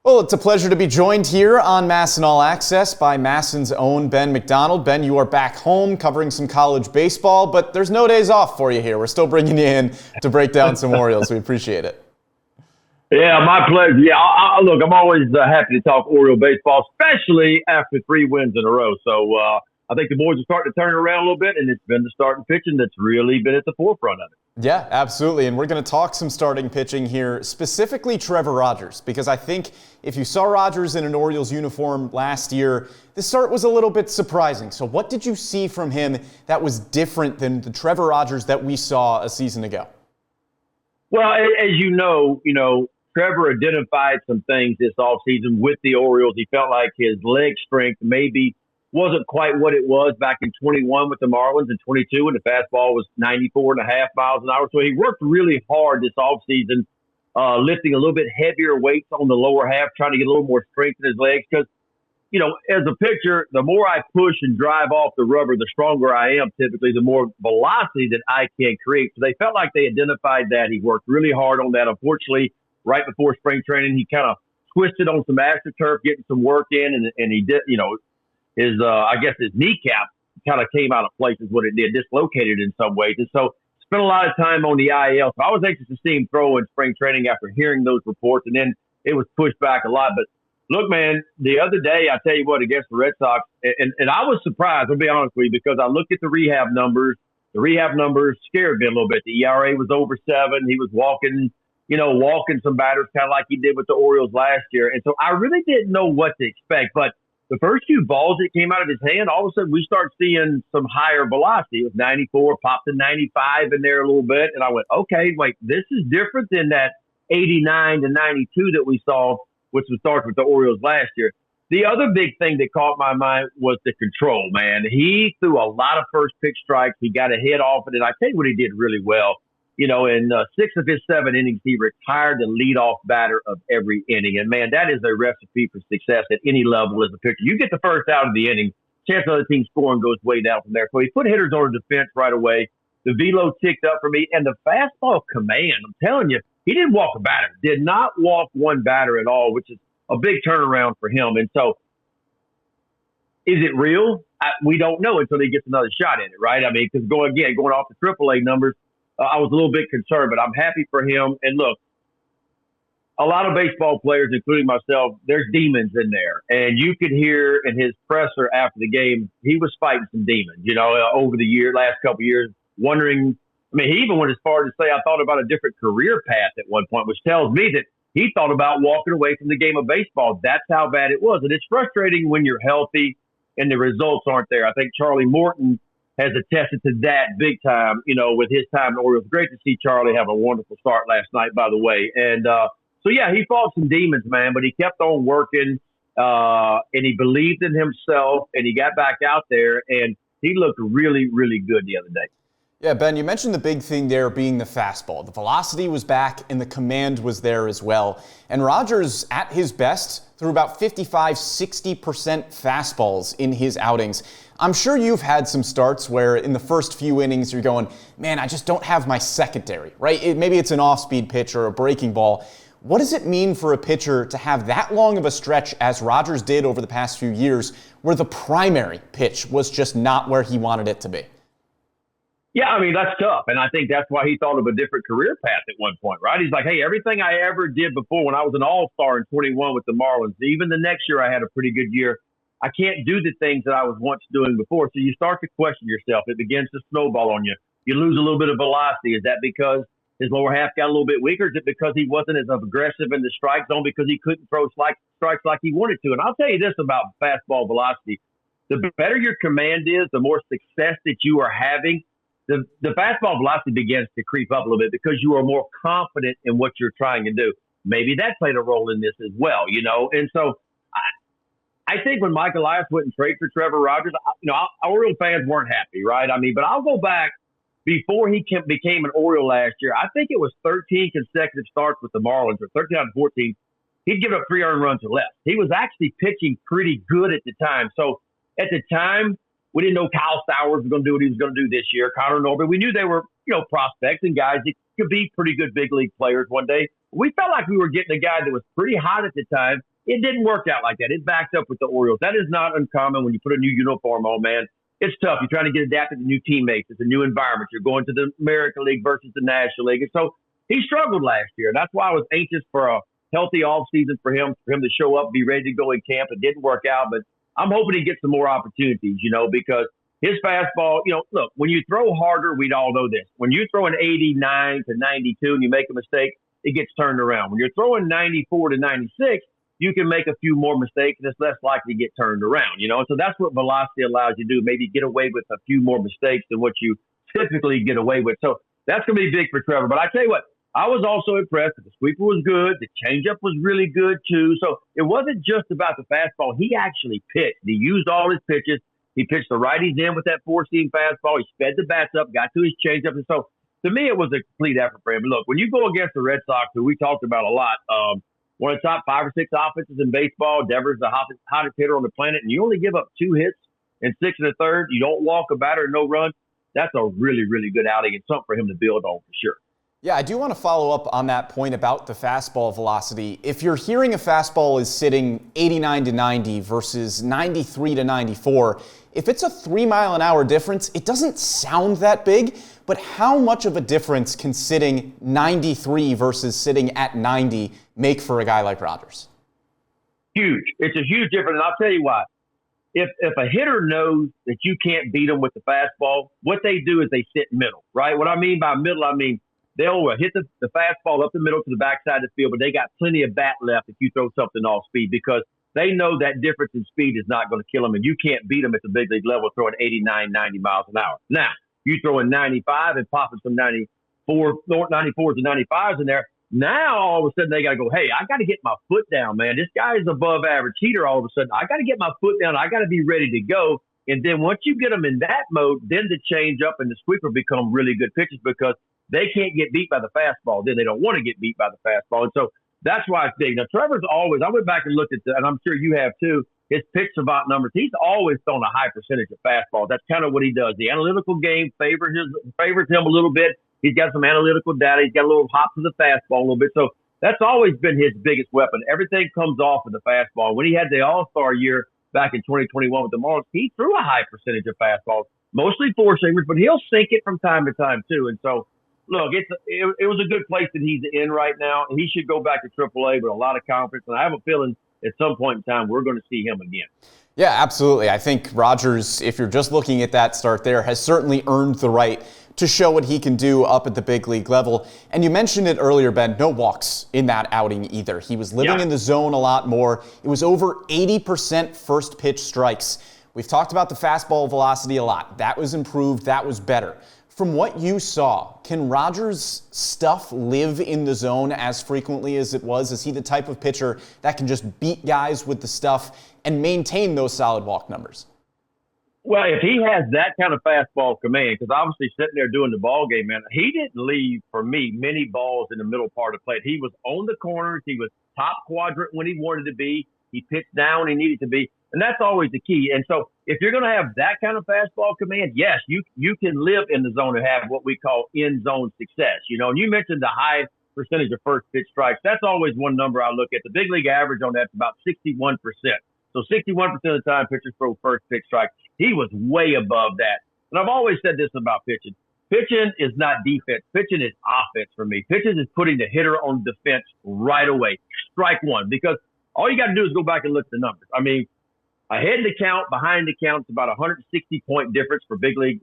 Well, it's a pleasure to be joined here on MASN All Access by MASN's own Ben McDonald. Ben, you are back home covering some college baseball, but there's no days off for you here. We're still bringing you in to break down some Orioles. We appreciate it. Yeah, my pleasure. Yeah, look, I'm always happy to talk Oriole baseball, especially after 3 wins in a row. So I think the boys are starting to turn it around a little bit, and it's been the starting pitching that's really been at the forefront of it. Yeah, absolutely. And we're going to talk some starting pitching here, specifically Trevor Rogers, because I think if you saw Rogers in an Orioles uniform last year, the start was a little bit surprising. So what did you see from him that was different than the Trevor Rogers that we saw a season ago? Well, as you know, Trevor identified some things this offseason with the Orioles. He felt like his leg strength maybe wasn't quite what it was back in 21 with the Marlins and 22 when the fastball was 94.5 miles an hour. So he worked really hard this offseason, lifting a little bit heavier weights on the lower half, trying to get a little more strength in his legs. Because, as a pitcher, the more I push and drive off the rubber, the stronger I am typically, the more velocity that I can create. So they felt like they identified that. He worked really hard on that. Unfortunately, right before spring training, he kind of twisted on some AstroTurf, getting some work in, and he did, his kneecap kind of came out of place is what it did, dislocated in some ways. And so spent a lot of time on the IL. So I was anxious to see him throw in spring training after hearing those reports, and then it was pushed back a lot. But look, man, the other day, I tell you what, against the Red Sox, and I was surprised, I'll be honest with you, because I looked at the rehab numbers. The rehab numbers scared me a little bit. The ERA was over 7. He was walking some batters kind of like he did with the Orioles last year. And so I really didn't know what to expect. But the first few balls that came out of his hand, all of a sudden we start seeing some higher velocity. It was 94, popped to 95 in there a little bit. And I went, okay, wait, this is different than that 89 to 92 that we saw, which was started with the Orioles last year. The other big thing that caught my mind was the control, man. He threw a lot of first pitch strikes. He got a hit off it. And I tell you what he did really well. In 6 of his 7 innings, he retired the leadoff batter of every inning. And, man, that is a recipe for success at any level as a pitcher. You get the first out of the inning, chance of the other team scoring goes way down from there. So he put hitters on the defense right away. The velo ticked up for me. And the fastball command, I'm telling you, he didn't walk a batter. Did not walk one batter at all, which is a big turnaround for him. And so is it real? We don't know until he gets another shot at it, right? I mean, because going off the AAA numbers, I was a little bit concerned, but I'm happy for him. And look, a lot of baseball players, including myself, there's demons in there. And you could hear in his presser after the game, he was fighting some demons, over the last couple of years, wondering. I mean, he even went as far as to say, I thought about a different career path at one point, which tells me that he thought about walking away from the game of baseball. That's how bad it was. And it's frustrating when you're healthy and the results aren't there. I think Charlie Morton has attested to that big time, with his time in the Orioles. Great to see Charlie have a wonderful start last night, by the way. And he fought some demons, man, but he kept on working, and he believed in himself, and he got back out there, and he looked really, really good the other day. Yeah, Ben, you mentioned the big thing there being the fastball. The velocity was back and the command was there as well. And Rogers, at his best, threw about 55, 60% fastballs in his outings. I'm sure you've had some starts where in the first few innings you're going, man, I just don't have my secondary, right? Maybe it's an off-speed pitch or a breaking ball. What does it mean for a pitcher to have that long of a stretch as Rogers did over the past few years where the primary pitch was just not where he wanted it to be? Yeah, I mean, that's tough. And I think that's why he thought of a different career path at one point, right? He's like, hey, everything I ever did before when I was an all-star in 21 with the Marlins, even the next year I had a pretty good year, I can't do the things that I was once doing before. So you start to question yourself. It begins to snowball on you. You lose a little bit of velocity. Is that because his lower half got a little bit weaker? Is it because he wasn't as aggressive in the strike zone because he couldn't throw strikes like he wanted to? And I'll tell you this about fastball velocity. The better your command is, the more success that you are having, the fastball velocity begins to creep up a little bit because you are more confident in what you're trying to do. Maybe that played a role in this as well, And so I think when Mike Elias wouldn't trade for Trevor Rogers, Oriole fans weren't happy, right? I mean, but I'll go back before he became an Oriole last year. I think it was 13 consecutive starts with the Marlins, or 13 out of 14. He'd given up 3 earned runs or less. He was actually pitching pretty good at the time. So at the time, we didn't know Kyle Stowers was going to do what he was going to do this year. Connor Norby, we knew they were, prospects and guys that could be pretty good big league players one day. We felt like we were getting a guy that was pretty hot at the time, It didn't work out like that. It backed up with the Orioles. That is not uncommon when you put a new uniform on, man. It's tough. You're trying to get adapted to new teammates. It's a new environment. You're going to the American League versus the National League. And so he struggled last year. That's why I was anxious for a healthy offseason for him to show up, be ready to go in camp. It didn't work out, but I'm hoping he gets some more opportunities, because his fastball, look, when you throw harder, we'd all know this. When you throw an 89 to 92 and you make a mistake, it gets turned around. When you're throwing 94 to 96, you can make a few more mistakes and it's less likely to get turned around, And so that's what velocity allows you to do, maybe get away with a few more mistakes than what you typically get away with. So that's going to be big for Trevor. But I tell you what, I was also impressed that the sweeper was good. The changeup was really good, too. So it wasn't just about the fastball. He actually pitched. He used all his pitches. He pitched the righties in with that four-seam fastball. He sped the bats up, got to his changeup. And so, to me, it was a complete effort for him. Look, when you go against the Red Sox, who we talked about a lot, one of the top 5 or 6 offenses in baseball, Devers the hottest hitter on the planet, and you only give up 2 hits in 6 1/3. You don't walk a batter, no runs. That's a really, really good outing and something for him to build on for sure. Yeah, I do want to follow up on that point about the fastball velocity. If you're hearing a fastball is sitting 89 to 90 versus 93 to 94, if it's a 3-mile-an-hour difference, it doesn't sound that big, but how much of a difference can sitting 93 versus sitting at 90 make for a guy like Rogers? Huge. It's a huge difference, and I'll tell you why. If a hitter knows that you can't beat them with the fastball, what they do is they sit middle, right? What I mean by middle, I mean they'll hit the fastball up the middle to the backside of the field, but they got plenty of bat left if you throw something off speed because they know that difference in speed is not going to kill them, and you can't beat them at the big league level throwing 89, 90 miles an hour. Now, you throw in 95 and popping some 94s and 95s in there. Now, all of a sudden, they got to go, hey, I got to get my foot down, man. This guy is above average heater all of a sudden. I got to get my foot down. I got to be ready to go. And then once you get them in that mode, then the change up and the sweeper become really good pitches because they can't get beat by the fastball. Then they don't want to get beat by the fastball. And so that's why it's big. Now, Trevor's always, I went back and looked at and I'm sure you have too, his pitch savant numbers. He's always thrown a high percentage of fastballs. That's kind of what he does. The analytical game favors him a little bit. He's got some analytical data. He's got a little hop to the fastball a little bit. So that's always been his biggest weapon. Everything comes off of the fastball. When he had the All-Star year back in 2021 with the Marlins, he threw a high percentage of fastballs, mostly four-seamers, but he'll sink it from time to time too. And so, look, it was a good place that he's in right now. He should go back to AAA with a lot of confidence. And I have a feeling at some point in time we're going to see him again. Yeah, absolutely. I think Rogers, if you're just looking at that start there, has certainly earned the right to show what he can do up at the big league level. And you mentioned it earlier, Ben, no walks in that outing either. He was living in the zone a lot more. It was over 80% first pitch strikes. We've talked about the fastball velocity a lot. That was improved. That was better. From what you saw, can Rogers' stuff live in the zone as frequently as it was? Is he the type of pitcher that can just beat guys with the stuff and maintain those solid walk numbers? Well, if he has that kind of fastball command, because obviously sitting there doing the ball game, man, he didn't leave, for me, many balls in the middle part of the plate. He was on the corners. He was top quadrant when he wanted to be. He pitched down when he needed to be. And that's always the key. And so if you're going to have that kind of fastball command, yes, you can live in the zone and have what we call in-zone success. And you mentioned the high percentage of first pitch strikes. That's always one number I look at. The big league average on that's about 61%. So 61% of the time pitchers throw first pitch strikes. He was way above that. And I've always said this about pitching. Pitching is not defense. Pitching is offense for me. Pitching is putting the hitter on defense right away. Strike one. Because all you got to do is go back and look at the numbers. I mean, ahead the count, behind the count, it's about a 160-point difference for big league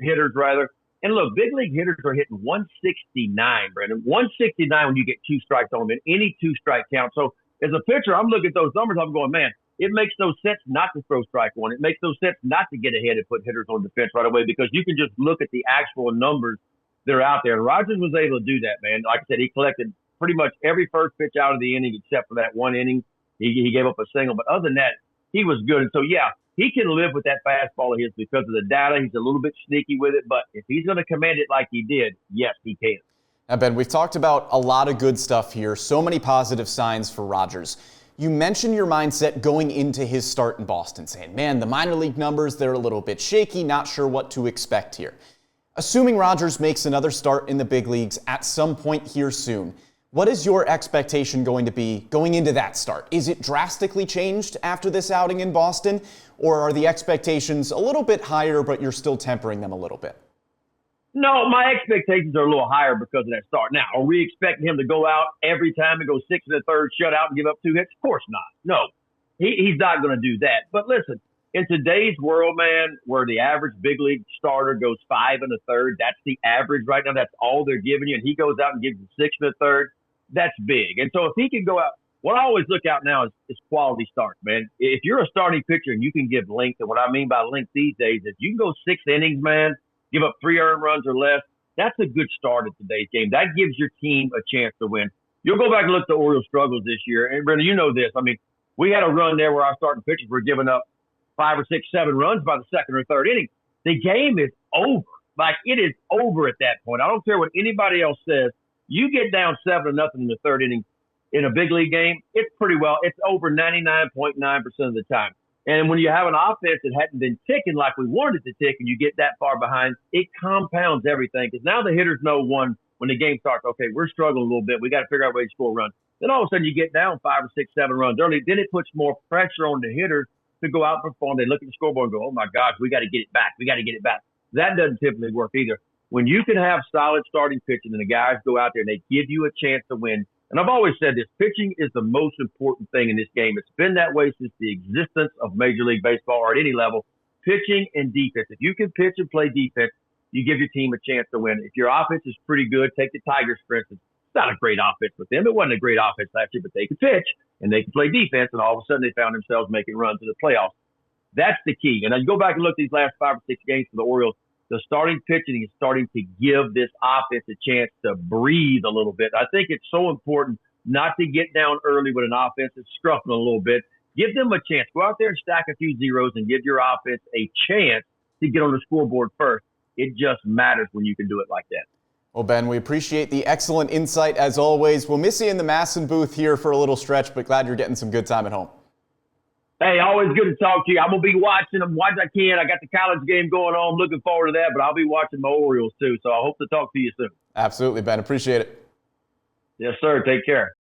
hitters, rather. And look, big league hitters are hitting 169, Brendan. 169 when you get 2 strikes on them in any 2-strike count. So as a pitcher, I'm looking at those numbers. I'm going, man, it makes no sense not to throw strike one. It makes no sense not to get ahead and put hitters on defense right away because you can just look at the actual numbers that are out there. And Rogers was able to do that, man. Like I said, he collected pretty much every first pitch out of the inning except for that one inning. He gave up a single. But other than that, he was good. And so, yeah, he can live with that fastball of his because of the data. He's a little bit sneaky with it. But if he's going to command it like he did, yes, he can. Now, Ben, we've talked about a lot of good stuff here. So many positive signs for Rogers. You mentioned your mindset going into his start in Boston, saying, man, the minor league numbers, they're a little bit shaky, not sure what to expect here. Assuming Rogers makes another start in the big leagues at some point here soon, What is your expectation going to be going into that start? Is it drastically changed after this outing in Boston, or are the expectations a little bit higher, but you're still tempering them a little bit? No, my expectations are a little higher because of that start. Now, are we expecting him to go out every time and go 6 in the third, shut out, and give up 2 hits? Of course not. No, he's not going to do that. But listen, in today's world, man, where the average big league starter goes 5 in the third, that's the average right now. That's all they're giving you. And he goes out and gives you 6 in the third. That's big. And so if he can go out, what I always look out now is quality starts, man. If you're a starting pitcher and you can give length, and what I mean by length these days is you can go 6 innings, man, give up 3 earned runs or less, that's a good start in today's game. That gives your team a chance to win. You'll go back and look at the Orioles' struggles this year. And, Brendan, you know this. I mean, we had a run there where our starting pitchers were giving up 5 or 6, 7 runs by the second or third inning. The game is over. Like, it is over at that point. I don't care what anybody else says. You get down 7-0 in the third inning in a big league game, it's over 99.9% of the time. And when you have an offense that hadn't been ticking like we wanted it to tick and you get that far behind, it compounds everything. Because now the hitters know when the game starts, okay, we're struggling a little bit. We got to figure out a way to score a run. Then all of a sudden you get down 5 or 6, 7 runs early. Then it puts more pressure on the hitters to go out and perform. They look at the scoreboard and go, oh, my gosh, we got to get it back. We got to get it back. That doesn't typically work either. When you can have solid starting pitching and the guys go out there and they give you a chance to win, and I've always said this, pitching is the most important thing in this game. It's been that way since the existence of Major League Baseball or at any level. Pitching and defense. If you can pitch and play defense, you give your team a chance to win. If your offense is pretty good, take the Tigers, for instance. It's not a great offense with them. It wasn't a great offense last year, but they could pitch and they could play defense, and all of a sudden they found themselves making runs in the playoffs. That's the key. And as you go back and look at these last 5 or 6 games for the Orioles, the starting pitching is starting to give this offense a chance to breathe a little bit. I think it's so important not to get down early with an offense that's struggling a little bit. Give them a chance. Go out there and stack a few zeros and give your offense a chance to get on the scoreboard first. It just matters when you can do it like that. Well, Ben, we appreciate the excellent insight as always. We'll miss you in the MASN booth here for a little stretch, but glad you're getting some good time at home. Hey, always good to talk to you. I'm going to be watching them watch I can. I got the college game going on. I'm looking forward to that, but I'll be watching my Orioles too. So I hope to talk to you soon. Absolutely, Ben. Appreciate it. Yes, sir. Take care.